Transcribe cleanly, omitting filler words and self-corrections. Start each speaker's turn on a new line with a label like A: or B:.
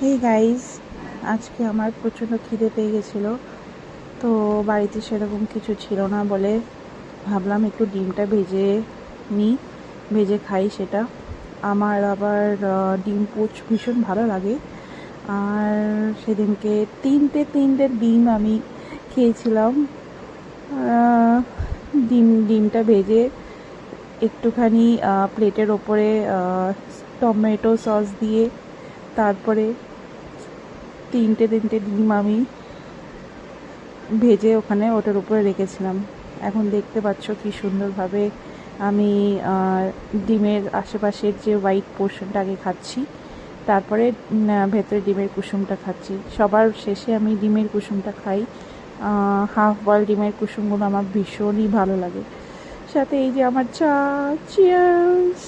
A: Hey guys, আজকে আমার প্রচণ্ড খিদে পেয়ে গেছিলো। তো বাড়িতে সেরকম কিছু ছিল না বলে ভাবলাম একটু ডিমটা ভেজে খাই। সেটা আমার আবার ডিম পোচ ভীষণ ভালো লাগে। আর সেদিনকে তিনটে ডিম আমি খেয়েছিলাম। ডিমটা ভেজে একটুখানি প্লেটের ওপরে টমেটো সস দিয়ে তারপরে তিনটে ডিম আমি ভেজে ওটার উপরে রেখেছিলাম। এখন দেখতে পাচ্ছ কি সুন্দরভাবে আমি ডিমের আশেপাশের যে হোয়াইট পোর্শনটা আগে খাচ্ছি, তারপরে ভেতরে ডিমের কুসুমটা খাচ্ছি। সবার শেষে আমি ডিমের কুসুমটা খাই। হাফ বয়েল ডিমের কুসুমগুলো আমার ভীষণই ভালো লাগে। সাথে এই যে আমার চা, চিয়ার্স।